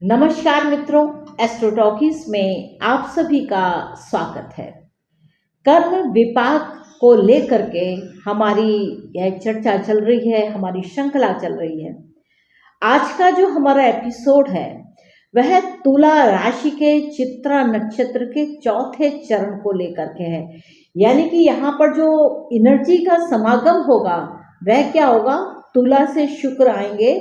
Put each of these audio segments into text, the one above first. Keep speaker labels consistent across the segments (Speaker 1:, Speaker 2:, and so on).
Speaker 1: नमस्कार मित्रों, astro talkies में आप सभी का स्वागत है। कर्म विपाक को लेकर के हमारी यह चर्चा चल रही है, हमारी श्रृंखला चल रही है। आज का जो हमारा एपिसोड है वह तुला राशि के चित्रा नक्षत्र के चौथे चरण को लेकर के है। यानी कि यहाँ पर जो एनर्जी का समागम होगा वह क्या होगा, तुला से शुक्र आएंगे,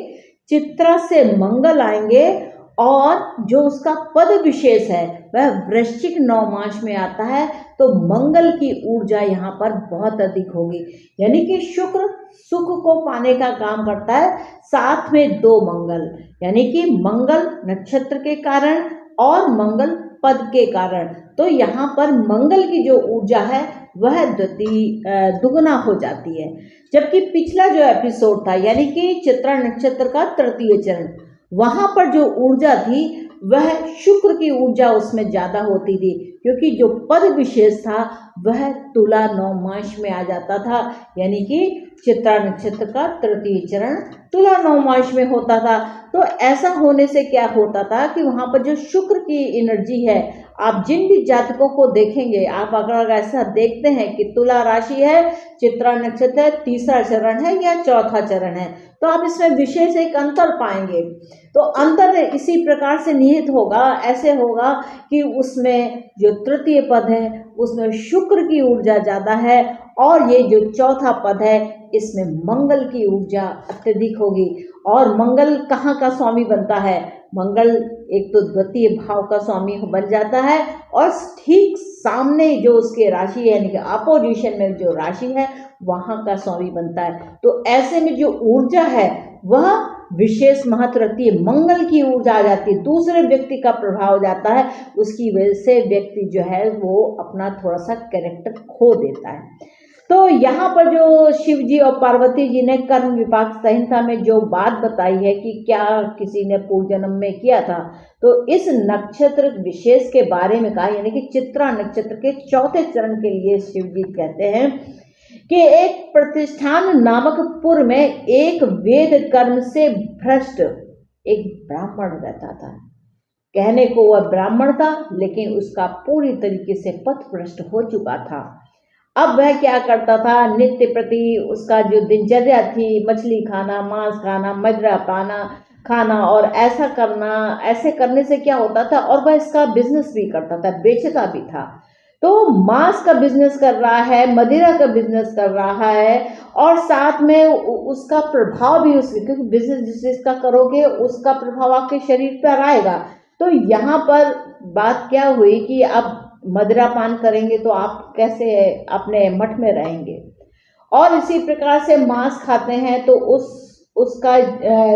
Speaker 1: चित्रा से मंगल आएंगे और जो उसका पद विशेष है वह वृश्चिक नवमांश में आता है। तो मंगल की ऊर्जा यहाँ पर बहुत अधिक होगी। यानी कि शुक्र सुख को पाने का काम करता है, साथ में दो मंगल, यानी कि मंगल नक्षत्र के कारण और मंगल पद के कारण। तो यहाँ पर मंगल की जो ऊर्जा है वह दुगना हो जाती है। जबकि पिछला जो एपिसोड था यानी कि चित्रा नक्षत्र का तृतीय चरण, वहां पर जो ऊर्जा थी वह शुक्र की ऊर्जा उसमें ज्यादा होती थी, क्योंकि जो पद विशेष था वह तुला नवमांश में आ जाता था। यानी कि चित्रा नक्षत्र का तृतीय चरण तुला नवमांश में होता था। तो ऐसा होने से क्या होता था कि वहां पर जो शुक्र की एनर्जी है, आप जिन भी जातकों को देखेंगे, आप अगर ऐसा देखते हैं कि तुला राशि है, चित्रा नक्षत्र है, तीसरा चरण है या चौथा चरण है, तो आप इसमें विशेष एक अंतर पाएंगे। तो अंतर इसी प्रकार से निहित होगा, ऐसे होगा कि उसमें जो तृतीय पद है उसमें शुक्र की ऊर्जा ज़्यादा है और ये जो चौथा पद है इसमें मंगल की ऊर्जा अत्यधिक होगी। और मंगल कहाँ का स्वामी बनता है? मंगल एक तो द्वितीय भाव का स्वामी बन जाता है और ठीक सामने जो उसके राशि है, यानी कि अपोजिशन में जो राशि है वहां का स्वामी बनता है। तो ऐसे में जो ऊर्जा है वह विशेष महत्व रखती है, मंगल की ऊर्जा आ जाती है, दूसरे व्यक्ति का प्रभाव जाता है, उसकी वजह से व्यक्ति जो है वो अपना थोड़ा सा कैरेक्टर खो देता है। तो यहाँ पर जो शिव जी और पार्वती जी ने कर्म विपाक संहिता में जो बात बताई है कि क्या किसी ने पूर्व जन्म में किया था, तो इस नक्षत्र विशेष के बारे में कहा। यानी कि चित्रा नक्षत्र के चौथे चरण के लिए शिव जी कहते हैं कि एक प्रतिष्ठान नामक पुर में एक वेद कर्म से भ्रष्ट एक ब्राह्मण रहता था। कहने को वह ब्राह्मण था, लेकिन उसका पूरी तरीके से पथ भ्रष्ट हो चुका था। अब वह क्या करता था, नित्य प्रति उसका जो दिनचर्या थी, मछली खाना, मांस खाना, मदिरा पाना खाना और ऐसा करना, ऐसे करने से क्या होता था, और वह इसका बिजनेस भी करता था, बेचता भी था। तो मांस का बिजनेस कर रहा है, मदिरा का बिजनेस कर रहा है और साथ में उसका प्रभाव भी क्योंकि बिजनेस जिसका करोगे उसका प्रभाव आपके शरीर पर आएगा। तो यहाँ पर बात क्या हुई कि अब मदिरा पान करेंगे तो आप कैसे अपने मठ में रहेंगे, और इसी प्रकार से मांस खाते हैं तो उसका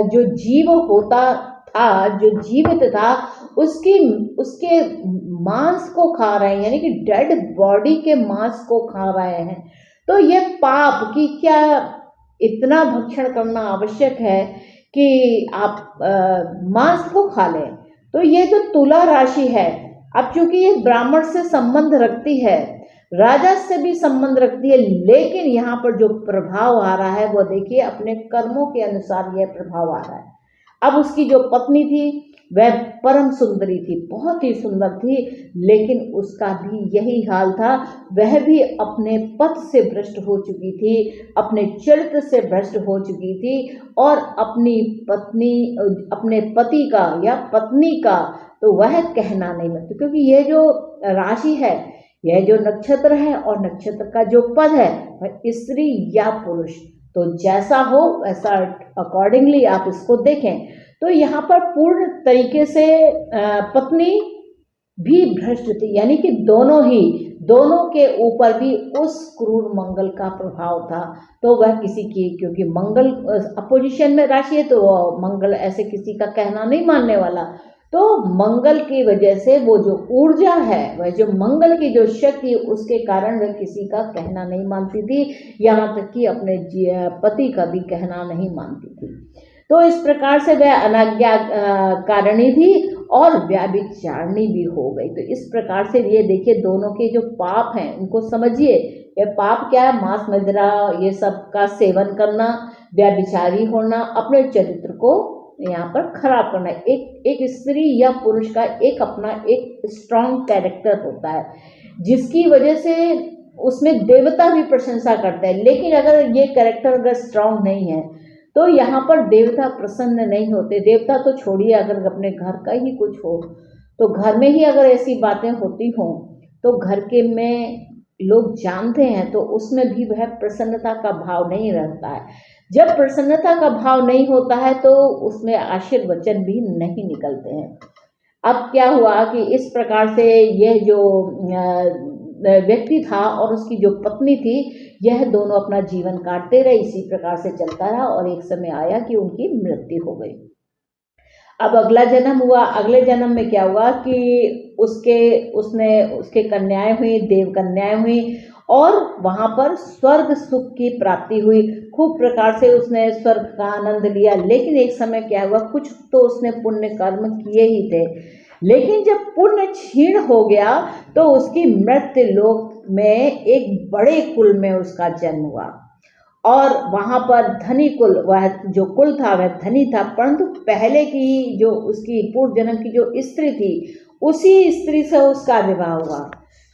Speaker 1: जो जीव होता था, जो जीवित था, उसके मांस को खा रहे हैं, यानी कि डेड बॉडी के मांस को खा रहे हैं। तो ये पाप कि क्या इतना भक्षण करना आवश्यक है कि आप मांस को खा लें। तो ये जो तुला राशि है, अब चूंकि ये ब्राह्मण से संबंध रखती है, राजा से भी संबंध रखती है, लेकिन यहाँ पर जो प्रभाव आ रहा है वो देखिए अपने कर्मों के अनुसार यह प्रभाव आ रहा है। अब उसकी जो पत्नी थी वह परम सुंदरी थी, बहुत ही सुंदर थी, लेकिन उसका भी यही हाल था, वह भी अपने पथ से भ्रष्ट हो चुकी थी, अपने चरित्र से भ्रष्ट हो चुकी थी और अपनी पत्नी, अपने पति का या पत्नी का तो वह कहना नहीं बनता, क्योंकि यह जो राशि है, यह जो नक्षत्र है और नक्षत्र का जो पद है वह स्त्री या पुरुष, तो जैसा हो वैसा अकॉर्डिंगली आप इसको देखें। तो यहाँ पर पूर्ण तरीके से पत्नी भी भ्रष्ट थी, यानी कि दोनों के ऊपर भी उस क्रूर मंगल का प्रभाव था। तो वह किसी की, क्योंकि मंगल अपोजिशन में राशि है तो मंगल ऐसे किसी का कहना नहीं मानने वाला, तो मंगल की वजह से वो जो ऊर्जा है, वह जो मंगल की जो शक्ति, उसके कारण वह किसी का कहना नहीं मानती थी, यहाँ तक कि अपने पति का भी कहना नहीं मानती थी। तो इस प्रकार से वह अनाज्ञा कारिणी थी और व्याभिचारिणी भी हो गई। तो इस प्रकार से ये देखिए दोनों के जो पाप हैं उनको समझिए। ये पाप क्या है? मांस मदिरा ये सब का सेवन करना, व्याभिचारी होना, अपने चरित्र को यहाँ पर खराब करना है। एक स्त्री या पुरुष का एक अपना एक स्ट्रॉन्ग कैरेक्टर होता है, जिसकी वजह से उसमें देवता भी प्रशंसा करते हैं। लेकिन अगर ये कैरेक्टर अगर स्ट्रॉन्ग नहीं है तो यहाँ पर देवता प्रसन्न नहीं होते। देवता तो छोड़िए, अगर अपने घर का ही कुछ हो तो घर में ही अगर ऐसी बातें होती हों तो घर के में लोग जानते हैं तो उसमें भी वह प्रसन्नता का भाव नहीं रहता है। जब प्रसन्नता का भाव नहीं होता है तो उसमें आशीर्वचन भी नहीं निकलते हैं। अब क्या हुआ कि इस प्रकार से यह जो व्यक्ति था और उसकी जो पत्नी थी, यह दोनों अपना जीवन काटते रहे, इसी प्रकार से चलता रहा और एक समय आया कि उनकी मृत्यु हो गई। अब अगला जन्म हुआ। अगले जन्म में क्या हुआ कि उसके कन्याएं हुई, देव कन्याएं हुई और वहां पर स्वर्ग सुख की प्राप्ति हुई। खूब प्रकार से उसने स्वर्ग का आनंद लिया। लेकिन एक समय क्या हुआ, कुछ तो उसने पुण्य कर्म किए ही थे, लेकिन जब पुण्य क्षीण हो गया तो उसकी मृत्यु लोक में एक बड़े कुल में उसका जन्म हुआ और वहां पर धनी कुल, वह जो कुल था वह धनी था, परंतु पहले की जो उसकी पूर्व जन्म की जो स्त्री थी उसी स्त्री से उसका विवाह हुआ।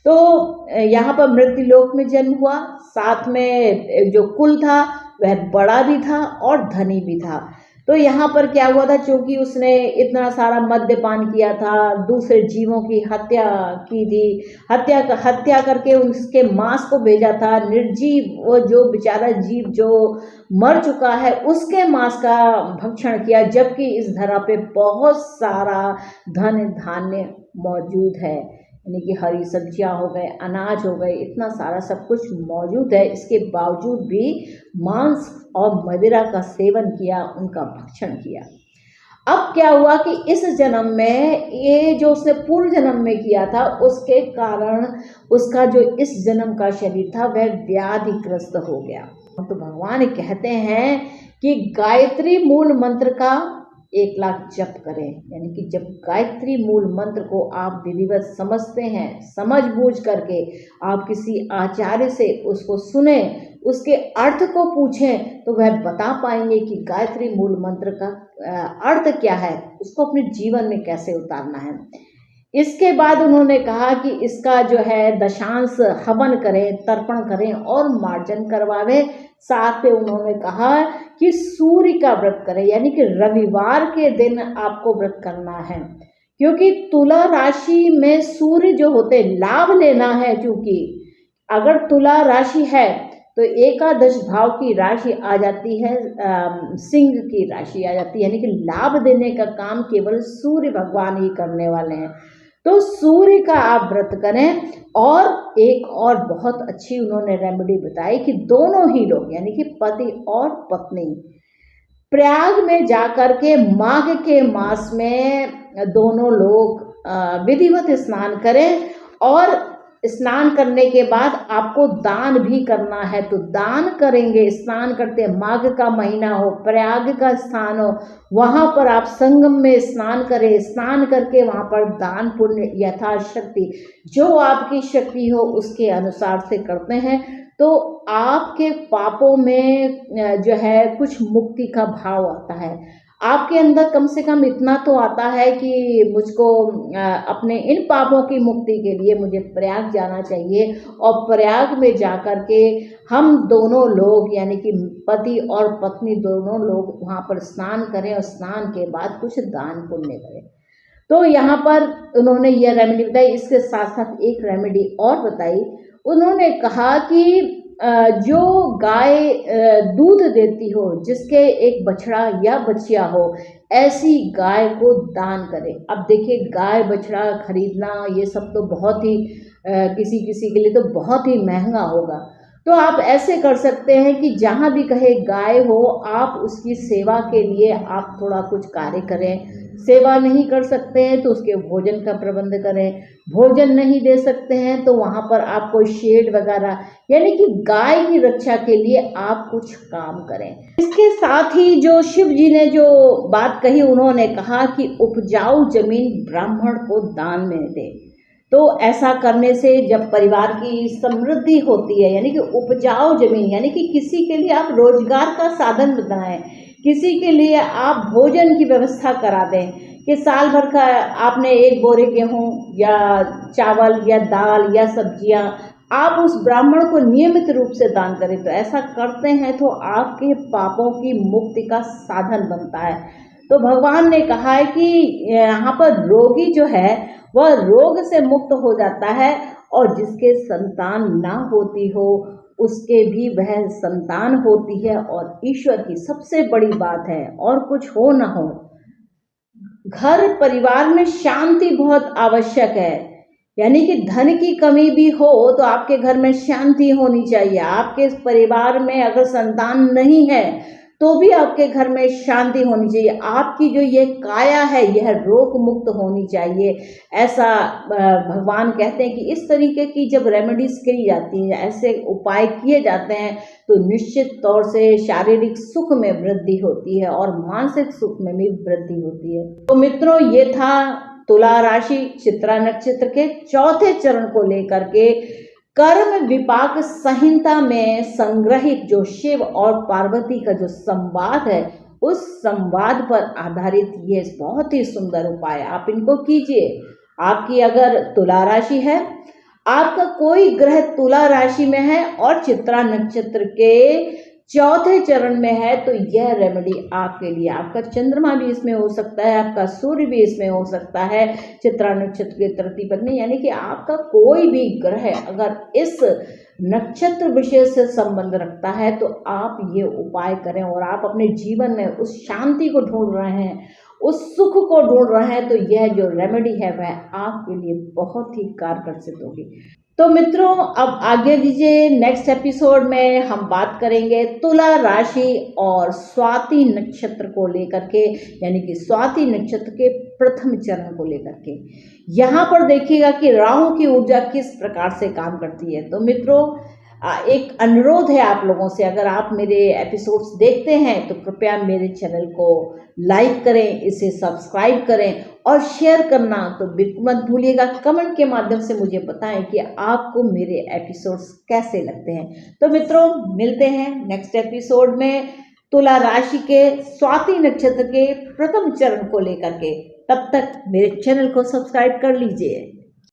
Speaker 1: तो यहाँ पर मृत्यु लोक में जन्म हुआ। साथ में जो कुल था वह बड़ा भी था और धनी भी था। तो यहाँ पर क्या हुआ था, क्योंकि उसने इतना सारा मद्यपान किया था, दूसरे जीवों की हत्या की थी, हत्या करके उसके मांस को भेजा था। निर्जीव वो जो बेचारा जीव जो मर चुका है उसके मांस का भक्षण किया, जबकि इस धरा पे बहुत सारा धन धान्य मौजूद है, यानी कि हरी सब्जियां हो गए, अनाज हो गए, इतना सारा सब कुछ मौजूद है। इसके बावजूद भी मांस और मदिरा का सेवन किया, उनका भक्षण किया। अब क्या हुआ कि इस जन्म में ये जो उसने पूर्व जन्म में किया था उसके कारण उसका जो इस जन्म का शरीर था वह व्याधिग्रस्त हो गया। तो भगवान कहते हैं कि गायत्री मूल मंत्र का 1 लाख जप करें, यानी कि जब गायत्री मूल मंत्र को आप विधिवत समझते हैं, समझ बूझ करके आप किसी आचार्य से उसको सुने, उसके अर्थ को पूछें तो वह बता पाएंगे कि गायत्री मूल मंत्र का अर्थ क्या है, उसको अपने जीवन में कैसे उतारना है। इसके बाद उन्होंने कहा कि इसका जो है दशांश हवन करें, तर्पण करें और मार्जन करवावे। साथ में उन्होंने कहा कि सूर्य का व्रत करें, यानी कि रविवार के दिन आपको व्रत करना है, क्योंकि तुला राशि में सूर्य जो होते लाभ लेना है। क्योंकि अगर तुला राशि है तो एकादश भाव की राशि आ जाती है, सिंह की राशि आ जाती है, यानी कि लाभ देने का काम केवल सूर्य भगवान ही करने वाले हैं। तो सूर्य का आप व्रत करें। और एक और बहुत अच्छी उन्होंने रेमेडी बताई कि दोनों ही लोग, यानी कि पति और पत्नी, प्रयाग में जाकर के माघ के मास में दोनों लोग विधिवत स्नान करें और स्नान करने के बाद आपको दान भी करना है तो दान करेंगे। स्नान करते, माघ का महीना हो, प्रयाग का स्थान हो, वहां पर आप संगम में स्नान करें। स्नान करके वहां पर दान पुण्य यथाशक्ति जो आपकी शक्ति हो उसके अनुसार से करते हैं तो आपके पापों में जो है कुछ मुक्ति का भाव आता है। आपके अंदर कम से कम इतना तो आता है कि मुझको अपने इन पापों की मुक्ति के लिए मुझे प्रयाग जाना चाहिए और प्रयाग में जाकर के हम दोनों लोग, यानी कि पति और पत्नी दोनों लोग वहाँ पर स्नान करें और स्नान के बाद कुछ दान पुण्य करें। तो यहाँ पर उन्होंने यह रेमेडी बताई। इसके साथ साथ एक रेमेडी और बताई। उन्होंने कहा कि जो गाय दूध देती हो, जिसके एक बछड़ा या बछिया हो, ऐसी गाय को दान करें। अब देखिए, गाय बछड़ा खरीदना ये सब तो बहुत ही किसी किसी के लिए तो बहुत ही महंगा होगा। तो आप ऐसे कर सकते हैं कि जहाँ भी कहे गाय हो, आप उसकी सेवा के लिए आप थोड़ा कुछ कार्य करें। सेवा नहीं कर सकते हैं तो उसके भोजन का प्रबंध करें। भोजन नहीं दे सकते हैं तो वहाँ पर आप कोई शेड वगैरह, यानी कि गाय की रक्षा के लिए आप कुछ काम करें। इसके साथ ही जो शिव जी ने जो बात कही, उन्होंने कहा कि उपजाऊ जमीन ब्राह्मण को दान में दे। तो ऐसा करने से जब परिवार की समृद्धि होती है, यानी कि उपजाऊ जमीन, यानी कि किसी के लिए आप रोजगार का साधन बनाएं, किसी के लिए आप भोजन की व्यवस्था करा दें कि साल भर का आपने 1 बोरे गेहूं या चावल या दाल या सब्जियां आप उस ब्राह्मण को नियमित रूप से दान करें। तो ऐसा करते हैं तो आपके पापों की मुक्ति का साधन बनता है। तो भगवान ने कहा है कि यहाँ पर रोगी जो है वह रोग से मुक्त हो जाता है, और जिसके संतान ना होती हो उसके भी वह संतान होती है। और ईश्वर की सबसे बड़ी बात है, और कुछ हो ना हो, घर परिवार में शांति बहुत आवश्यक है। यानी कि धन की कमी भी हो तो आपके घर में शांति होनी चाहिए। आपके परिवार में अगर संतान नहीं है तो भी आपके घर में शांति होनी चाहिए। आपकी जो ये काया है यह रोग मुक्त होनी चाहिए। ऐसा भगवान कहते हैं कि इस तरीके की जब रेमेडीज की जाती है, ऐसे उपाय किए जाते हैं, तो निश्चित तौर से शारीरिक सुख में वृद्धि होती है और मानसिक सुख में भी वृद्धि होती है। तो मित्रों, ये था तुला राशि चित्रा नक्षत्र के चौथे चरण को लेकर के कर्म विपाक संहिता में संग्रहित जो शिव और पार्वती का जो संवाद है, उस संवाद पर आधारित ये बहुत ही सुंदर उपाय आप इनको कीजिए। आपकी अगर तुला राशि है, आपका कोई ग्रह तुला राशि में है और चित्रा नक्षत्र के चौथे चरण में है, तो यह रेमेडी आपके लिए, आपका चंद्रमा भी इसमें हो सकता है, आपका सूर्य भी इसमें हो सकता है चित्रा नक्षत्र के तृतीय पद में। यानी कि आपका कोई भी ग्रह अगर इस नक्षत्र विशेष से संबंध रखता है तो आप ये उपाय करें, और आप अपने जीवन में उस शांति को ढूंढ रहे हैं, उस सुख को ढूंढ रहे हैं, तो यह जो रेमेडी है वह आपके लिए बहुत ही कारगर सिद्ध होगी। तो मित्रों, अब आगे दीजिए, नेक्स्ट एपिसोड में हम बात करेंगे तुला राशि और स्वाति नक्षत्र को लेकर के, यानी कि स्वाति नक्षत्र के प्रथम चरण को लेकर के। यहाँ पर देखिएगा कि राहु की ऊर्जा किस प्रकार से काम करती है। तो मित्रों, एक अनुरोध है आप लोगों से, अगर आप मेरे एपिसोड्स देखते हैं तो कृपया मेरे चैनल को लाइक करें, इसे सब्सक्राइब करें और शेयर करना तो बिल्कुल मत भूलिएगा। कमेंट के माध्यम से मुझे बताएं कि आपको मेरे एपिसोड्स कैसे लगते हैं। तो मित्रों, मिलते हैं नेक्स्ट एपिसोड में तुला राशि के स्वाति नक्षत्र के प्रथम चरण को लेकर के। तब तक मेरे चैनल को सब्सक्राइब कर लीजिए।